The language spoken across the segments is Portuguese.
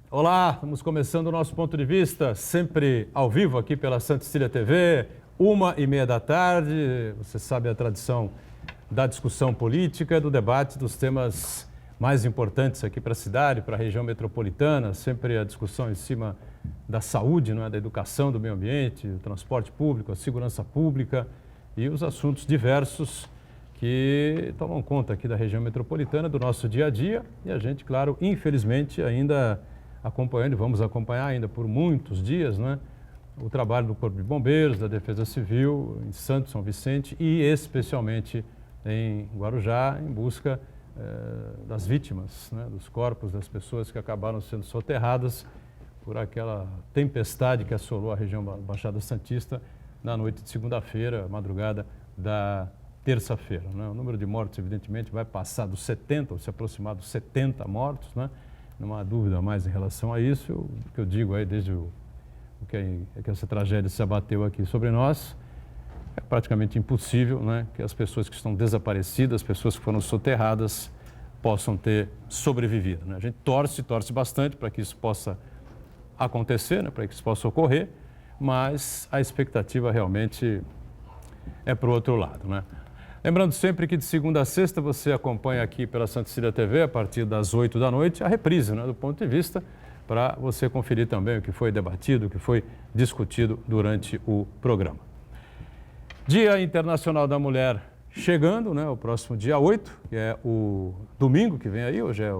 Olá, estamos começando o nosso ponto de vista, sempre ao vivo aqui pela Santa Cecília TV, 1h30 da tarde. Você sabe a tradição da discussão política, do debate dos temas mais importantes aqui para a cidade, para a região metropolitana, sempre a discussão em cima da saúde, não é? Da educação, do meio ambiente, do transporte público, a segurança pública e os assuntos diversos que tomam conta aqui da região metropolitana, do nosso dia a dia. E a gente, claro, infelizmente, ainda acompanhando, e vamos acompanhar ainda por muitos dias, né, o trabalho do Corpo de Bombeiros, da Defesa Civil em Santos, São Vicente e especialmente em Guarujá, em busca das vítimas, né, dos corpos das pessoas que acabaram sendo soterradas por aquela tempestade que assolou a região da Baixada Santista na noite de segunda-feira, madrugada da terça-feira, né? O número de mortos, evidentemente, vai passar dos 70, ou se aproximar dos 70 mortos, né? Não há dúvida mais em relação a isso. O que eu digo aí desde que essa tragédia se abateu aqui sobre nós, é praticamente impossível, né, que as pessoas que estão desaparecidas, as pessoas que foram soterradas, possam ter sobrevivido, né? A gente torce bastante para que isso possa acontecer, né, para que isso possa ocorrer, mas a expectativa realmente é para o outro lado, né? Lembrando sempre que de segunda a sexta você acompanha aqui pela Santa Cecília TV, a partir das 8 da noite, a reprise, né, do ponto de vista, para você conferir também o que foi debatido, o que foi discutido durante o programa. Dia Internacional da Mulher chegando, né, o próximo dia 8, que é o domingo que vem aí, hoje é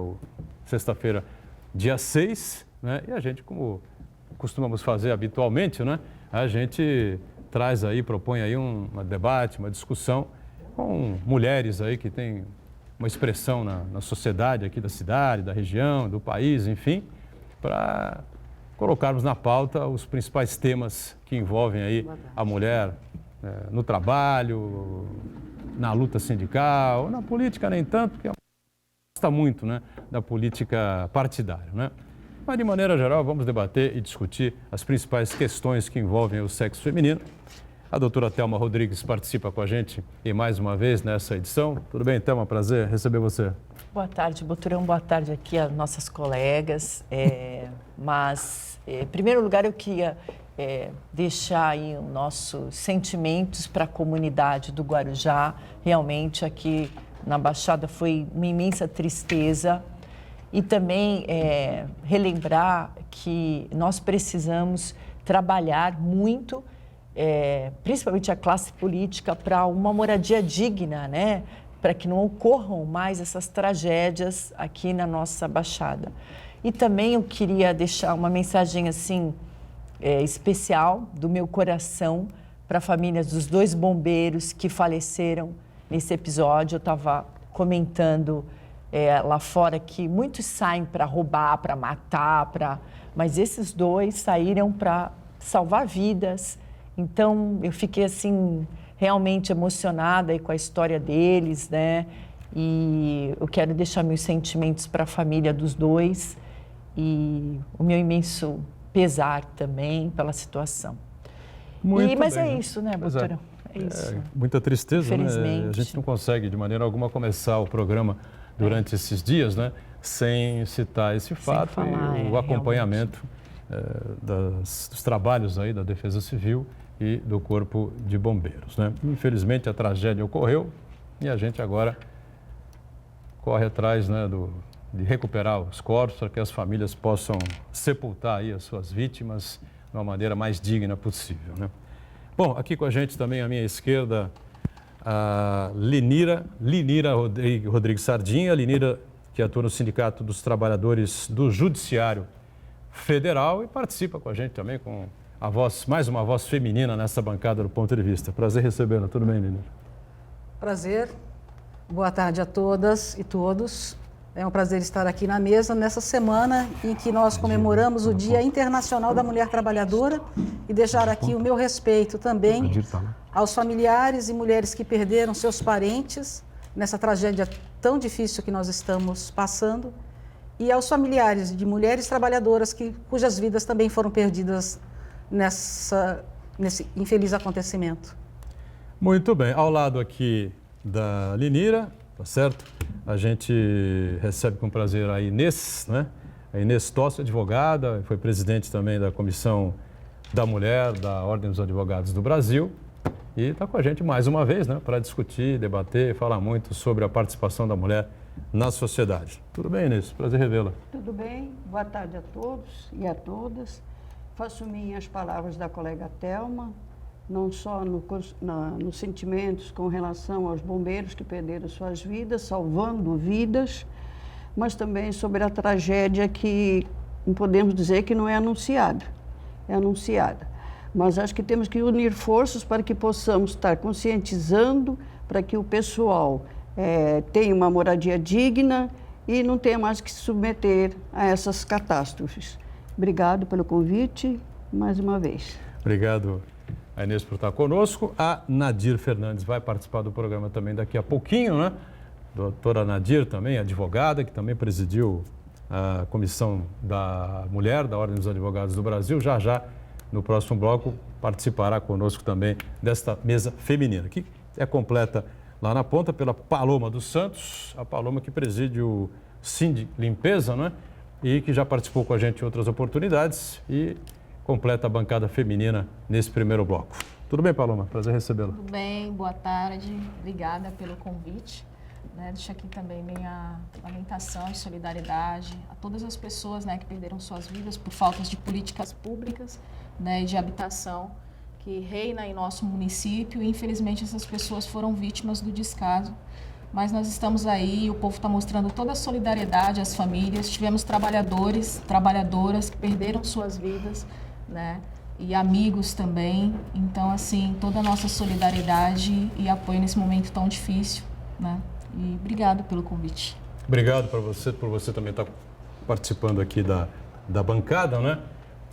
sexta-feira, dia 6, né, e a gente, como costumamos fazer habitualmente, né, a gente traz aí, propõe aí um debate, uma discussão com mulheres aí que têm uma expressão na sociedade aqui da cidade, da região, do país, enfim, para colocarmos na pauta os principais temas que envolvem aí a mulher no trabalho, na luta sindical, na política nem tanto, porque gosta muito, né, da política partidária, né? Mas de maneira geral vamos debater e discutir as principais questões que envolvem o sexo feminino. A doutora Thelma Rodrigues participa com a gente e mais uma vez nessa edição. Tudo bem, Thelma? Prazer receber você. Boa tarde, Boturão. Boa tarde aqui a nossas colegas. Em primeiro lugar, eu queria deixar aí os nossos sentimentos para a comunidade do Guarujá. Realmente, aqui na Baixada foi uma imensa tristeza. E também relembrar que nós precisamos trabalhar muito, principalmente a classe política, para uma moradia digna, né? Para que não ocorram mais essas tragédias aqui na nossa Baixada. E também eu queria deixar uma mensagem assim especial do meu coração para famílias dos 2 bombeiros que faleceram nesse episódio. Eu estava comentando lá fora que muitos saem para roubar, para matar, mas esses 2 saíram para salvar vidas. Então, eu fiquei, assim, realmente emocionada aí com a história deles, né? E eu quero deixar meus sentimentos para a família dos 2 e o meu imenso pesar também pela situação. Mas bem, é isso, né, doutora? É isso. Muita tristeza, infelizmente, né? A gente não consegue, de maneira alguma, começar o programa durante esses dias, né? Sem citar esse fato e o acompanhamento dos trabalhos aí da Defesa Civil e do Corpo de Bombeiros, né? Infelizmente a tragédia ocorreu e a gente agora corre atrás, né, de recuperar os corpos para que as famílias possam sepultar aí as suas vítimas de uma maneira mais digna possível, né? Bom, aqui com a gente também à minha esquerda a Linira Rodrigues Sardinha, Linira que atua no Sindicato dos Trabalhadores do Judiciário Federal e participa com a gente também com a voz, mais uma voz feminina nessa bancada do Ponto de Vista. Prazer recebê-la. Tudo bem, Nina? Prazer. Boa tarde a todas e todos. É um prazer estar aqui na mesa nessa semana em que nós comemoramos o Dia Internacional da Mulher Trabalhadora e deixar aqui o meu respeito também aos familiares e mulheres que perderam seus parentes nessa tragédia tão difícil que nós estamos passando e aos familiares de mulheres trabalhadoras cujas vidas também foram perdidas nesse infeliz acontecimento. Muito bem. Ao lado aqui da Linira, tá certo? A gente recebe com prazer a Inês, né? A Inês Tossi, advogada, foi presidente também da Comissão da Mulher da Ordem dos Advogados do Brasil. E está com a gente mais uma vez, né, para discutir, debater, falar muito sobre a participação da mulher na sociedade. Tudo bem, Inês? Prazer revê-la. Tudo bem, boa tarde a todos e a todas. Faço minhas palavras da colega Thelma, não só nos sentimentos com relação aos bombeiros que perderam suas vidas, salvando vidas, mas também sobre a tragédia que podemos dizer que não é anunciada. É anunciada. Mas acho que temos que unir forças para que possamos estar conscientizando, para que o pessoal tenha uma moradia digna e não tenha mais que se submeter a essas catástrofes. Obrigado pelo convite, mais uma vez. Obrigado, a Inês, por estar conosco. A Nadir Fernandes vai participar do programa também daqui a pouquinho, né? Doutora Nadir também, advogada, que também presidiu a Comissão da Mulher da Ordem dos Advogados do Brasil. Já, no próximo bloco, participará conosco também desta mesa feminina, que é completa lá na ponta pela Paloma dos Santos, a Paloma que preside o Sind Limpeza, né? E que já participou com a gente em outras oportunidades e completa a bancada feminina nesse primeiro bloco. Tudo bem, Paloma? Prazer recebê-la. Tudo bem, boa tarde, obrigada pelo convite. Deixo aqui também minha lamentação e solidariedade a todas as pessoas, que perderam suas vidas por faltas de políticas públicas, e de habitação que reina em nosso município. E, infelizmente, essas pessoas foram vítimas do descaso. Mas nós estamos aí, o povo está mostrando toda a solidariedade às famílias. Tivemos trabalhadores, trabalhadoras que perderam suas vidas, e amigos também. Então, assim, toda a nossa solidariedade e apoio nesse momento tão difícil, E obrigado pelo convite. Obrigado por você também estar participando aqui da bancada,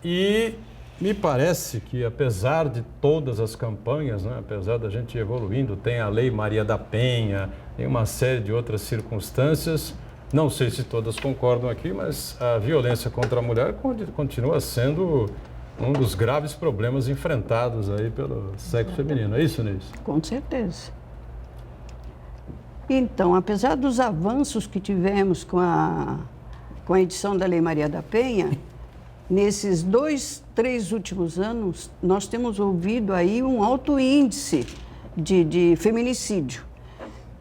E me parece que, apesar de todas as campanhas, apesar da gente ir evoluindo, tem a Lei Maria da Penha, tem uma série de outras circunstâncias, não sei se todas concordam aqui, mas a violência contra a mulher continua sendo um dos graves problemas enfrentados aí pelo sexo feminino. É isso, Inês? Com certeza. Então, apesar dos avanços que tivemos com a edição da Lei Maria da Penha, nesses 3 últimos anos, nós temos ouvido aí um alto índice de feminicídio.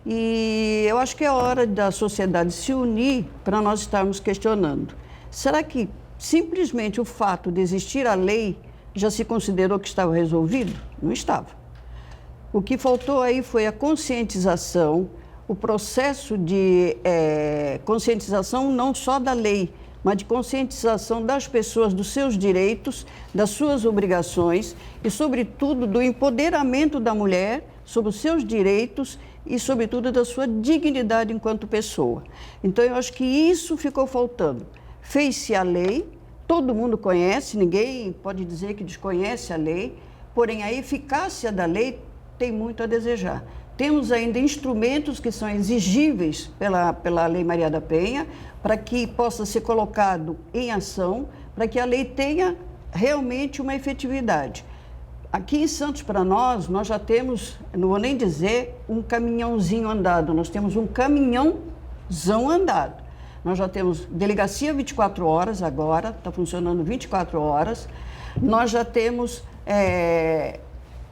E eu acho que é hora da sociedade se unir para nós estarmos questionando. Será que simplesmente o fato de existir a lei já se considerou que estava resolvido? Não estava. O que faltou aí foi a conscientização, o processo de conscientização não só da lei, mas de conscientização das pessoas dos seus direitos, das suas obrigações e, sobretudo, do empoderamento da mulher sobre os seus direitos e, sobretudo, da sua dignidade enquanto pessoa. Então, eu acho que isso ficou faltando. Fez-se a lei, todo mundo conhece, ninguém pode dizer que desconhece a lei, porém, a eficácia da lei tem muito a desejar. Temos ainda instrumentos que são exigíveis pela Lei Maria da Penha, para que possa ser colocado em ação, para que a lei tenha realmente uma efetividade. Aqui em Santos, para nós já temos, não vou nem dizer um caminhãozinho andado, nós temos um caminhãozão andado. Nós já temos delegacia 24 horas agora, está funcionando 24 horas. Nós já temos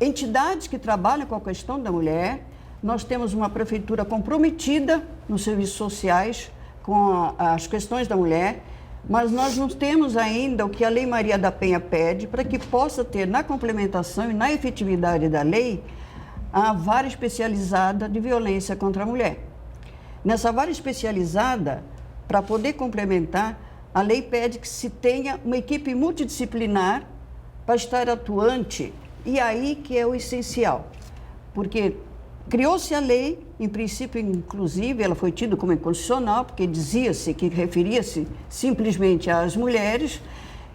entidades que trabalham com a questão da mulher. Nós temos uma prefeitura comprometida nos serviços sociais com as questões da mulher, mas nós não temos ainda o que a Lei Maria da Penha pede para que possa ter na complementação e na efetividade da lei a vara especializada de violência contra a mulher. Nessa vara especializada, para poder complementar, a lei pede que se tenha uma equipe multidisciplinar para estar atuante, e aí que é o essencial, porque criou-se a lei, em princípio, inclusive, ela foi tida como inconstitucional, porque dizia-se que referia-se simplesmente às mulheres,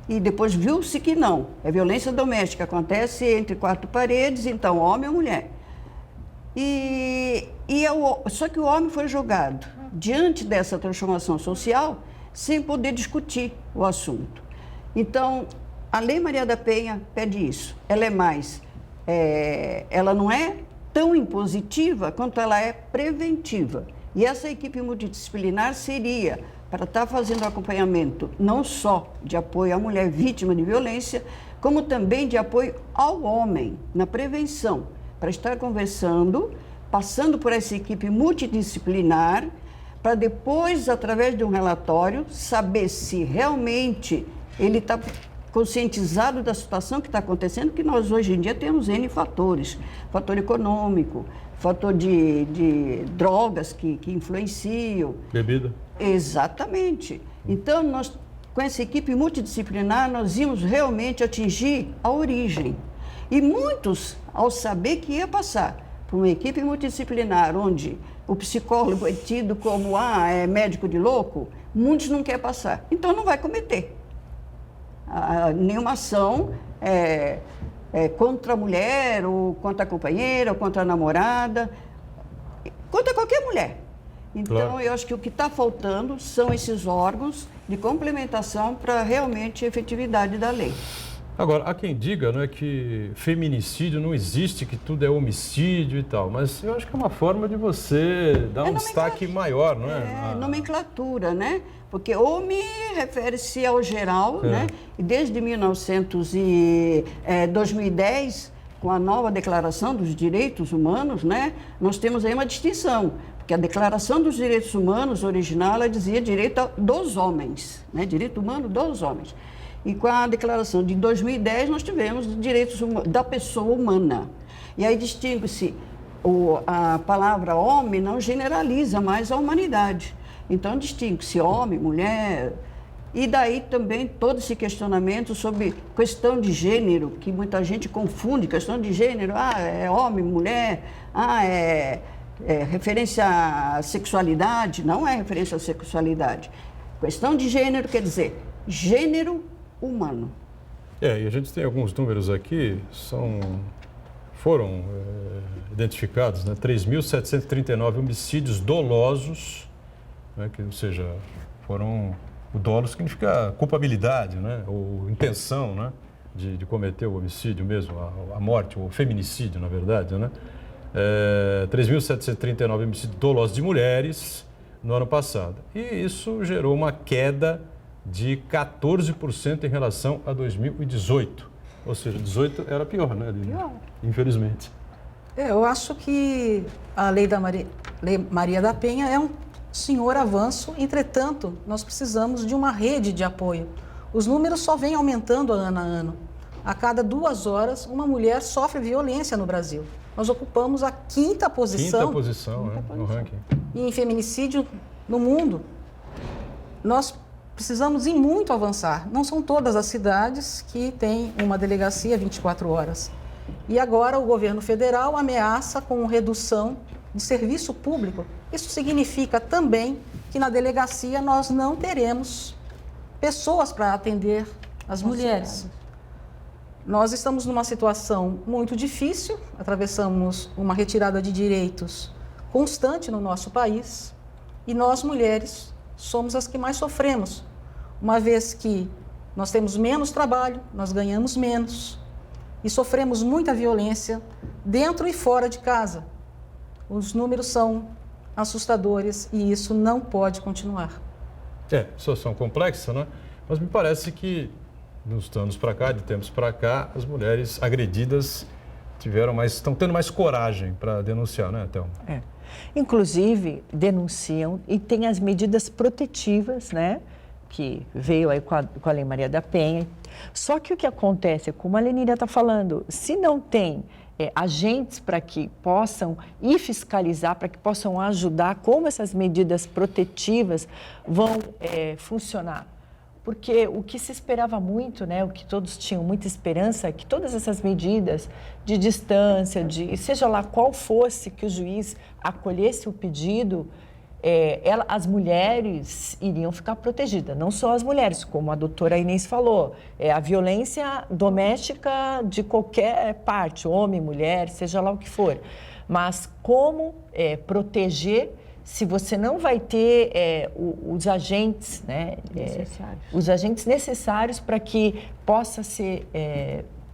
e depois viu-se que não. A violência doméstica acontece entre 4 paredes, então, homem ou mulher. Só que o homem foi jogado diante dessa transformação social sem poder discutir o assunto. Então, a Lei Maria da Penha pede isso. Ela é mais, ela não é tão impositiva quanto ela é preventiva. E essa equipe multidisciplinar seria para estar fazendo acompanhamento não só de apoio à mulher vítima de violência, como também de apoio ao homem na prevenção, para estar conversando, passando por essa equipe multidisciplinar, para depois, através de um relatório, saber se realmente ele está conscientizado da situação que está acontecendo, que nós hoje em dia temos N fatores, fator econômico, fator de drogas que influenciam. Bebida. Exatamente. Então, nós, com essa equipe multidisciplinar, nós íamos realmente atingir a origem. E muitos, ao saber que ia passar por uma equipe multidisciplinar, onde o psicólogo é tido como é médico de louco, muitos não querem passar. Então, não vai cometer nenhuma ação contra a mulher, ou contra a companheira, ou contra a namorada, contra qualquer mulher. Então, claro, eu acho que o que está faltando são esses órgãos de complementação para realmente a efetividade da lei. Agora, há quem diga, não é, que feminicídio não existe, que tudo é homicídio e tal, mas eu acho que é uma forma de você dar um destaque maior, não é? Nomenclatura, né? Porque homem refere-se ao geral, né? E desde 2010, com a nova Declaração dos Direitos Humanos, né? Nós temos aí uma distinção, porque a Declaração dos Direitos Humanos original, ela dizia direito dos homens, né? Direito humano dos homens. E com a Declaração de 2010, nós tivemos direitos da pessoa humana. E aí distingue-se, a palavra homem não generaliza mais a humanidade. Então, distingue-se homem, mulher, e daí também todo esse questionamento sobre questão de gênero, que muita gente confunde, questão de gênero, é homem, mulher, é referência à sexualidade, não é referência à sexualidade. Questão de gênero quer dizer gênero humano. E a gente tem alguns números aqui, foram identificados, né, 3.739 homicídios dolosos, né, ou seja, o dolo significa culpabilidade, né, ou intenção, né, de cometer o homicídio mesmo, a morte, o feminicídio, na verdade, né. 3.739 homicídios dolosos de mulheres no ano passado. E isso gerou uma queda de 14% em relação a 2018. Ou seja, 18 era pior, né, Aline? Pior. Infelizmente. Eu acho que a Lei Maria da Penha é um senhor avanço, entretanto, nós precisamos de uma rede de apoio. Os números só vêm aumentando ano a ano. A cada 2 horas, uma mulher sofre violência no Brasil. Nós ocupamos a quinta posição no ranking. Em feminicídio no mundo. Nós precisamos em muito avançar. Não são todas as cidades que têm uma delegacia 24 horas. E agora o governo federal ameaça com redução de serviço público. Isso significa também que na delegacia nós não teremos pessoas para atender as mulheres. Nós estamos numa situação muito difícil, atravessamos uma retirada de direitos constante no nosso país e nós, mulheres, somos as que mais sofremos, uma vez que nós temos menos trabalho, nós ganhamos menos e sofremos muita violência dentro e fora de casa. Os números são assustadores e isso não pode continuar. Situação complexa, né? Mas me parece que nos anos para cá, de tempos para cá, as mulheres agredidas estão tendo mais coragem para denunciar, né, Thelma? Inclusive, denunciam e tem as medidas protetivas, né, que veio aí com a Lei Maria da Penha. Só que o que acontece, como a Lenira está falando, se não tem agentes para que possam ir fiscalizar, para que possam ajudar, como essas medidas protetivas vão funcionar? Porque o que se esperava muito, né, o que todos tinham muita esperança, é que todas essas medidas de distância, seja lá qual fosse que o juiz acolhesse o pedido, as mulheres iriam ficar protegidas. Não só as mulheres, como a doutora Inês falou, a violência doméstica de qualquer parte, homem, mulher, seja lá o que for. Mas como proteger se você não vai ter os agentes, né, os agentes necessários para que possa ser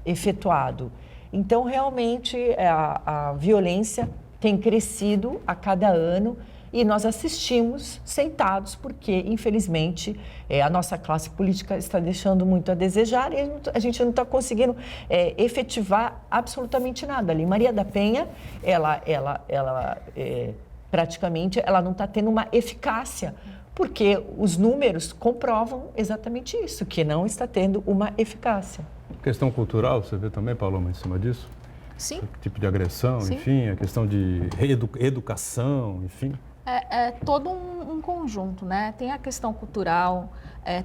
efetuado. Então, realmente, a violência tem crescido a cada ano e nós assistimos sentados, porque, infelizmente, a nossa classe política está deixando muito a desejar e a gente não está conseguindo efetivar absolutamente nada. A Lei Maria da Penha, praticamente, ela não está tendo uma eficácia, porque os números comprovam exatamente isso, que não está tendo uma eficácia. Questão cultural, você vê também, Paloma, em cima disso? Sim. O tipo de agressão, Sim. enfim, a questão de educação, enfim. É todo um conjunto, né? Tem a questão cultural,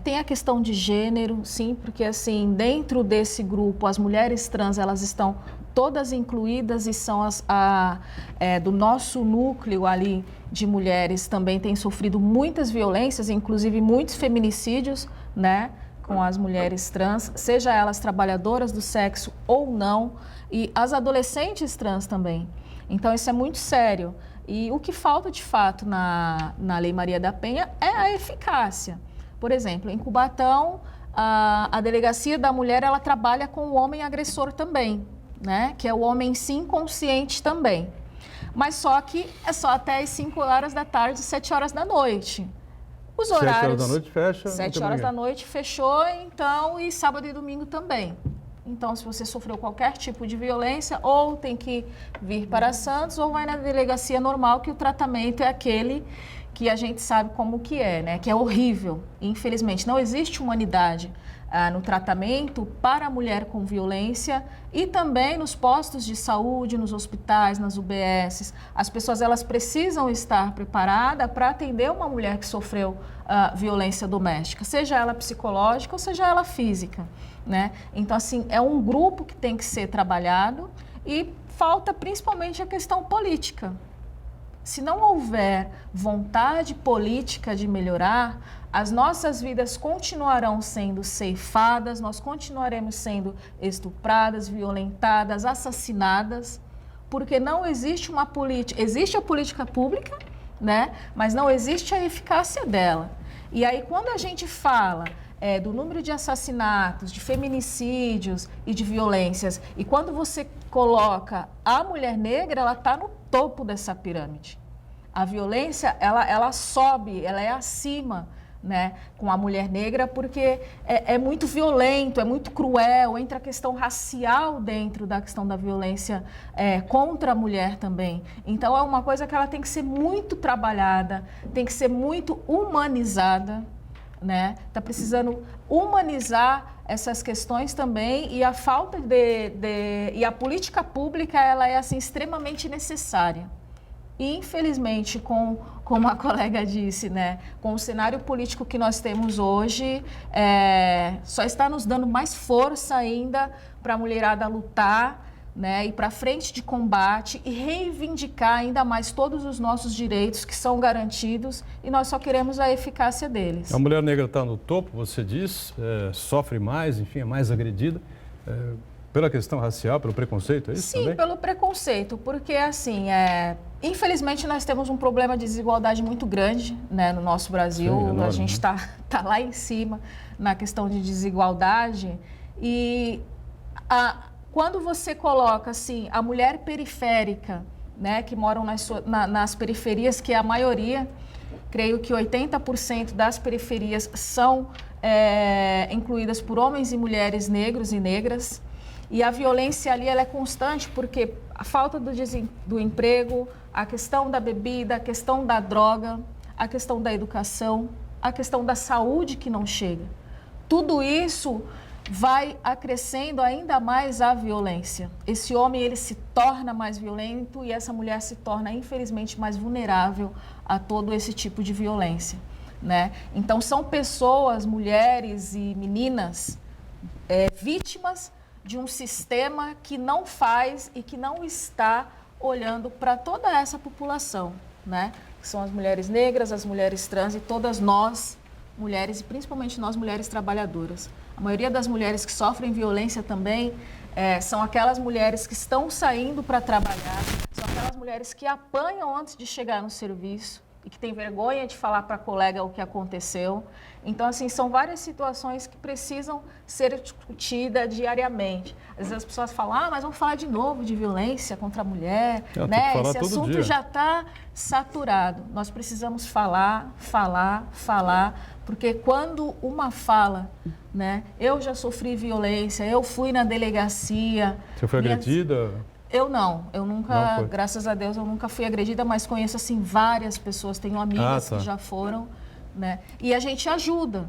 tem a questão de gênero, sim, porque assim, dentro desse grupo, as mulheres trans, elas estão todas incluídas e são do nosso núcleo ali de mulheres também têm sofrido muitas violências, inclusive muitos feminicídios, né? Com as mulheres trans, seja elas trabalhadoras do sexo ou não, e as adolescentes trans também. Então, isso é muito sério. E o que falta, de fato, na Lei Maria da Penha é a eficácia. Por exemplo, em Cubatão, a Delegacia da Mulher, ela trabalha com o homem agressor também, né? Que é o homem, sim, consciente também. Mas só que é só até as 5 horas da tarde, 7 horas da noite. Os horários... 7 horas da noite fecha. 7 horas da noite fechou, então, e sábado e domingo também. Então, se você sofreu qualquer tipo de violência, ou tem que vir para Santos, ou vai na delegacia normal, que o tratamento é aquele que a gente sabe como que é, né? Que é horrível. Infelizmente, não existe humanidade no tratamento para a mulher com violência e também nos postos de saúde, nos hospitais, nas UBSs. As pessoas, elas precisam estar preparadas para atender uma mulher que sofreu violência doméstica, seja ela psicológica ou seja ela física, né? Então, assim, é um grupo que tem que ser trabalhado e falta principalmente a questão política. Se não houver vontade política de melhorar, as nossas vidas continuarão sendo ceifadas, nós continuaremos sendo estupradas, violentadas, assassinadas, porque não existe uma política, existe a política pública, né? Mas não existe a eficácia dela. E aí, quando a gente fala do número de assassinatos, de feminicídios e de violências, e quando você coloca a mulher negra, ela está no topo dessa pirâmide. A violência, ela sobe, ela é acima, né, com a mulher negra, porque é muito violento, é muito cruel, entra a questão racial dentro da questão da violência contra a mulher também. Então, é uma coisa que ela tem que ser muito trabalhada, tem que ser muito humanizada, né? Tá precisando humanizar essas questões também, e a falta e a política pública, ela é assim extremamente necessária. E, infelizmente, como a colega disse, né, com o cenário político que nós temos hoje, só está nos dando mais força ainda para a mulherada lutar, né, ir para frente de combate e reivindicar ainda mais todos os nossos direitos que são garantidos, e nós só queremos a eficácia deles. A mulher negra está no topo, você diz, sofre mais, enfim, é mais agredida. Pela questão racial, pelo preconceito, é isso também? Sim, pelo preconceito, porque assim, infelizmente nós temos um problema de desigualdade muito grande, né, no nosso Brasil. Sim, enorme, a gente está lá em cima na questão de desigualdade, e quando você coloca assim, a mulher periférica, né, que moram nas periferias, que é a maioria, creio que 80% das periferias são incluídas por homens e mulheres negros e negras. E a violência ali, ela é constante, porque a falta do emprego, a questão da bebida, a questão da droga, a questão da educação, a questão da saúde que não chega. Tudo isso vai acrescendo ainda mais a violência. Esse homem, ele se torna mais violento e essa mulher se torna, infelizmente, mais vulnerável a todo esse tipo de violência, né? Então, são pessoas, mulheres e meninas vítimas de um sistema que não faz e que não está olhando para toda essa população, né? Que são as mulheres negras, as mulheres trans e todas nós, mulheres, e principalmente nós, mulheres trabalhadoras. A maioria das mulheres que sofrem violência também são aquelas mulheres que estão saindo para trabalhar, são aquelas mulheres que apanham antes de chegar no serviço, e que tem vergonha de falar para a colega o que aconteceu. Então, assim, são várias situações que precisam ser discutidas diariamente. Às vezes as pessoas falam, mas vamos falar de novo de violência contra a mulher, né? Esse assunto já está saturado. Nós precisamos falar, porque quando uma fala, né? Eu já sofri violência, eu fui na delegacia. Você foi agredida? Eu nunca, graças a Deus, eu nunca fui agredida, mas conheço, assim, várias pessoas, tenho amigas que já foram, né? E a gente ajuda.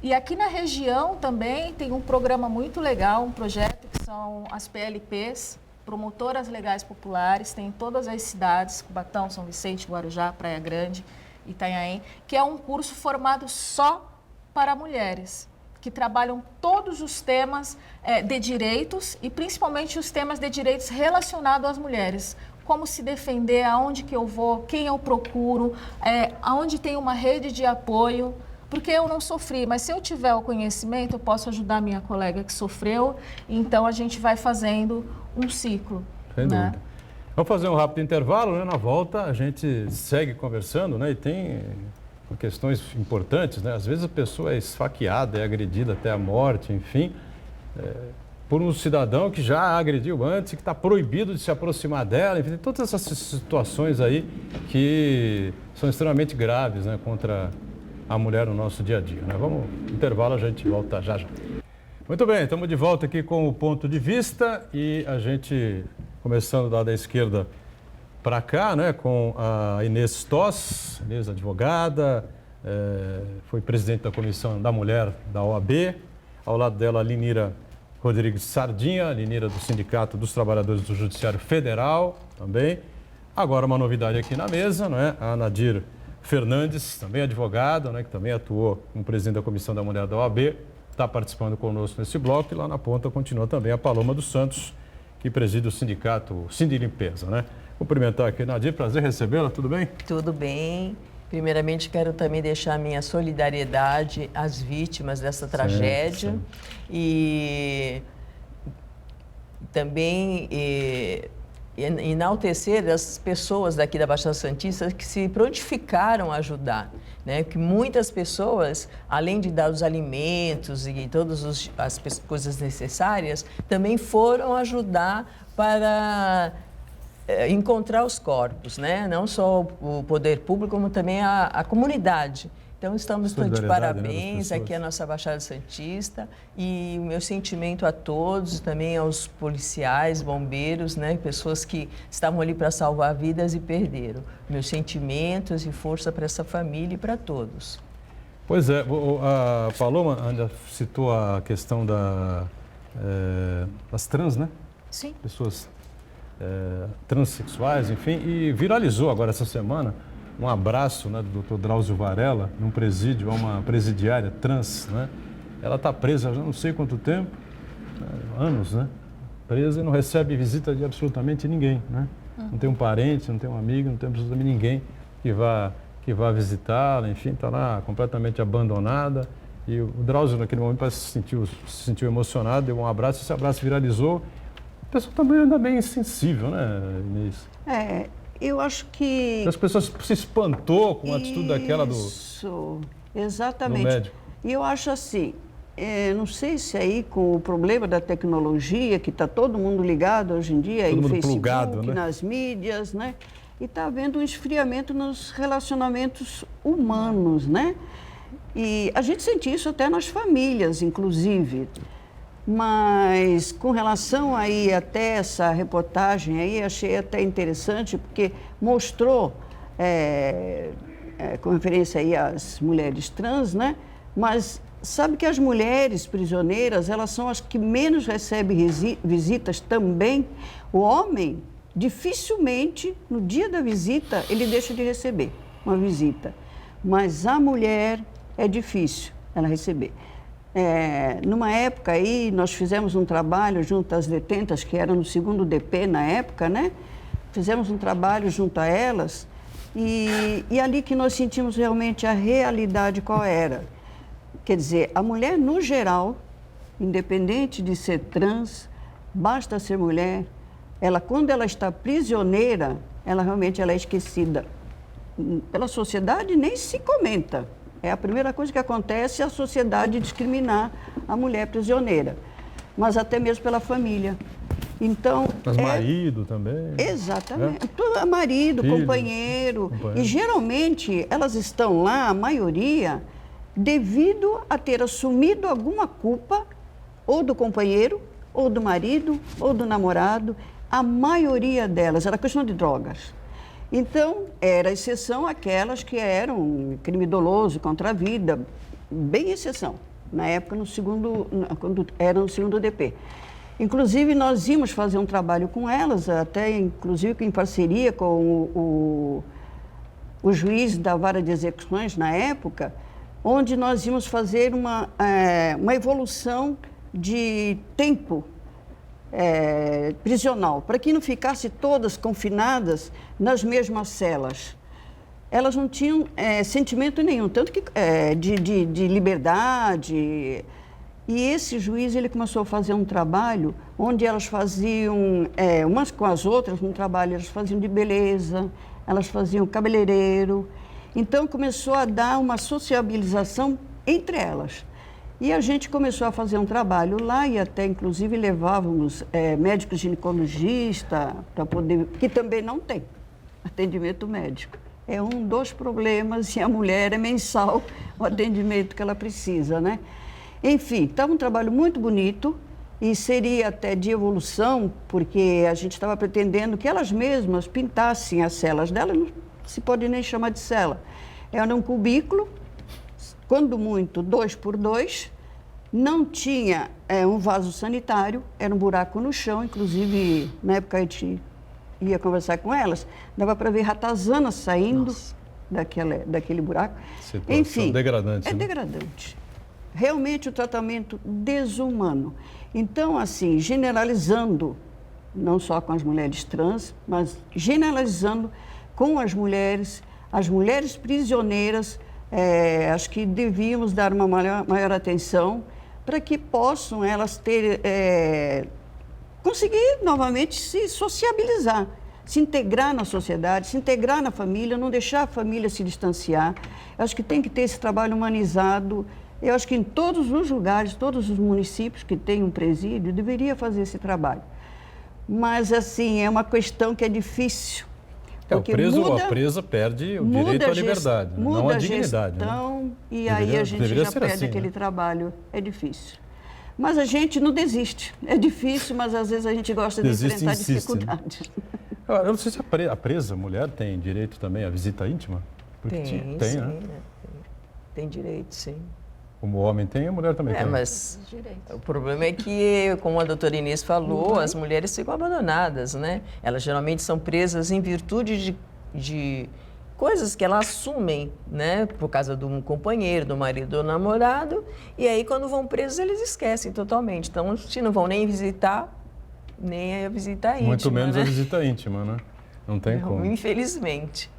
E aqui na região também tem um programa muito legal, um projeto que são as PLPs, Promotoras Legais Populares, tem em todas as cidades, Cubatão, São Vicente, Guarujá, Praia Grande, Itanhaém, que é um curso formado só para mulheres, que trabalham todos os temas de direitos e principalmente os temas de direitos relacionados às mulheres. Como se defender, aonde que eu vou, quem eu procuro, aonde tem uma rede de apoio, porque eu não sofri, mas se eu tiver o conhecimento, eu posso ajudar a minha colega que sofreu, então a gente vai fazendo um ciclo. Sem dúvida. Vamos fazer um rápido intervalo, né? Na volta a gente segue conversando, né? E tem questões importantes, né? Às vezes a pessoa é esfaqueada, é agredida até a morte, enfim, por um cidadão que já a agrediu antes, que está proibido de se aproximar dela, enfim, todas essas situações aí que são extremamente graves, né? Contra a mulher no nosso dia a dia, né? Vamos, intervalo, a gente volta já já. Muito bem, estamos de volta aqui com o Ponto de Vista e a gente, começando lá da esquerda para cá, né, com a Inês Toss, Inês advogada, foi presidente da Comissão da Mulher da OAB, ao lado dela a Linira Rodrigues Sardinha, Linira do Sindicato dos Trabalhadores do Judiciário Federal também. Agora uma novidade aqui na mesa, né, a Nadir Fernandes, também advogada, né, que também atuou como presidente da Comissão da Mulher da OAB, está participando conosco nesse bloco, e lá na ponta continua também a Paloma dos Santos, que preside o sindicato Sindilimpeza, né? Cumprimentar aqui, Nadir, prazer recebê-la, tudo bem? Tudo bem. Primeiramente, quero também deixar a minha solidariedade às vítimas dessa tragédia. Sim. E também enaltecer as pessoas daqui da Baixada Santista que se prontificaram a ajudar, né? Que muitas pessoas, além de dar os alimentos e todas as coisas necessárias, também foram ajudar para encontrar os corpos, né? Não só o poder público, como também a comunidade. Então, estamos todos de parabéns, né, aqui a nossa Baixada Santista, e o meu sentimento a todos, também aos policiais, bombeiros, né, pessoas que estavam ali para salvar vidas e perderam. Meus sentimentos e força para essa família e para todos. Pois é, a Paloma ainda citou a questão das trans, né? Sim. Pessoas transexuais, enfim, e viralizou agora essa semana um abraço, né, do Dr. Drauzio Varela, num presídio, a uma presidiária trans, né? Ela está presa já não sei quanto tempo, anos, né? Presa e não recebe visita de absolutamente ninguém, né? Não tem um parente, não tem um amigo, não tem absolutamente ninguém que vá visitá-la, enfim, está lá completamente abandonada. E o Drauzio, naquele momento, parece que se sentiu emocionado, deu um abraço, esse abraço viralizou. A pessoa também anda bem insensível, né, Inês? Eu acho que... As pessoas se espantou com a atitude daquela do... Isso, exatamente. Do médico. E eu acho assim, não sei se aí com o problema da tecnologia, que está todo mundo ligado hoje em dia, todo em mundo Facebook, plugado, né? nas mídias, né? E está havendo um esfriamento nos relacionamentos humanos, né? E a gente sente isso até nas famílias, inclusive. Mas com relação aí até essa reportagem aí, achei até interessante, porque mostrou, com referência aí às mulheres trans, né? Mas sabe que as mulheres prisioneiras, elas são as que menos recebem visitas também. O homem, dificilmente, no dia da visita, ele deixa de receber uma visita. Mas a mulher é difícil ela receber. Numa época aí, nós fizemos um trabalho junto às detentas, que eram no 2º DP na época, né? Fizemos um trabalho junto a elas e ali que nós sentimos realmente a realidade qual era. Quer dizer, a mulher no geral, independente de ser trans, basta ser mulher, ela quando ela está prisioneira, ela realmente ela é esquecida. pela sociedade nem se comenta. É a primeira coisa que acontece, é a sociedade discriminar a mulher prisioneira, mas até mesmo pela família. Então, Mas marido também. Exatamente. Marido, Filho, companheiro. E geralmente elas estão lá, a maioria, devido a ter assumido alguma culpa, ou do companheiro, ou do marido, ou do namorado. A maioria delas era questão de drogas. Então, era exceção aquelas que eram crime doloso contra a vida, bem exceção, na época, quando era no segundo DP. Inclusive, nós íamos fazer um trabalho com elas, até inclusive em parceria com o juiz da vara de execuções na época, onde nós íamos fazer uma evolução de tempo prisional, para que não ficasse todas confinadas nas mesmas celas. Elas não tinham sentimento nenhum, tanto que de liberdade. E esse juiz, ele começou a fazer um trabalho onde elas faziam, umas com as outras, um trabalho, elas faziam de beleza, elas faziam cabeleireiro. Então, começou a dar uma sociabilização entre elas. E a gente começou a fazer um trabalho lá e até, inclusive, levávamos médico ginecologista, para poder, que também não tem atendimento médico. É um dos problemas, e a mulher é mensal o atendimento que ela precisa, né? Enfim, estava um trabalho muito bonito e seria até de evolução, porque a gente estava pretendendo que elas mesmas pintassem as celas delas, não se pode nem chamar de cela. Era um cubículo, quando muito, 2 por 2, não tinha um vaso sanitário, era um buraco no chão, inclusive na época a gente ia conversar com elas, dava para ver ratazanas saindo daquele buraco. Situação enfim, degradante. É né? degradante. Realmente o tratamento desumano. Então, assim, generalizando, não só com as mulheres trans, mas generalizando com as mulheres prisioneiras, acho que devíamos dar uma maior atenção para que possam elas conseguir novamente se sociabilizar, se integrar na sociedade, se integrar na família, não deixar a família se distanciar. Acho que tem que ter esse trabalho humanizado. Eu acho que em todos os lugares, todos os municípios que têm um presídio, deveria fazer esse trabalho. Mas, assim, é uma questão que é difícil. O preso ou a presa perde o direito à liberdade, não a dignidade. Gestão, né? E aí a gente já perde assim, aquele né? trabalho. É difícil. Mas a gente não desiste. É difícil, mas às vezes a gente gosta de enfrentar dificuldades. Né? Eu não sei se a presa, a mulher, tem direito também à visita íntima? Porque tem, sim, né? né? Tem direito, sim. Como o homem tem, a mulher também tem. Mas o problema é que, como a doutora Inês falou, as mulheres ficam abandonadas, né? Elas geralmente são presas em virtude de coisas que elas assumem, né? Por causa de um companheiro, do marido, do namorado. E aí, quando vão presos, eles esquecem totalmente. Então, se não vão nem visitar, nem a visita íntima, muito menos né? a visita íntima, né? Não tem como. Infelizmente.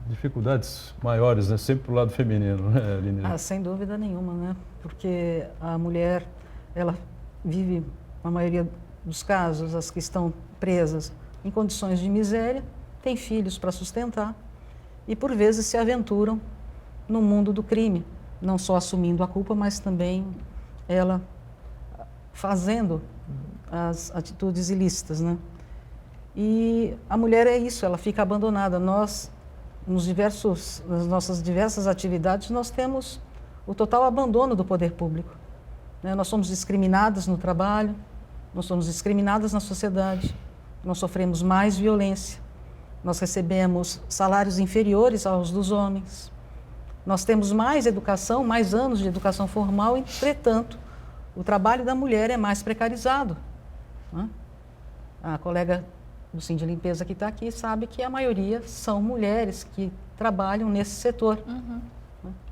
Dificuldades maiores, né? Sempre pro lado feminino, né, Aline? Sem dúvida nenhuma, né? Porque a mulher, ela vive, na maioria dos casos, as que estão presas em condições de miséria, tem filhos para sustentar e, por vezes, se aventuram no mundo do crime, não só assumindo a culpa, mas também ela fazendo as atitudes ilícitas, né? E a mulher é isso, ela fica abandonada. Nós, nas nossas diversas atividades, nós temos o total abandono do poder público, né? Nós somos discriminadas no trabalho, nós somos discriminadas na sociedade, nós sofremos mais violência, nós recebemos salários inferiores aos dos homens, nós temos mais educação, mais anos de educação formal, entretanto, o trabalho da mulher é mais precarizado, né? A colega do Sim de Limpeza que está aqui sabe que a maioria são mulheres que trabalham nesse setor.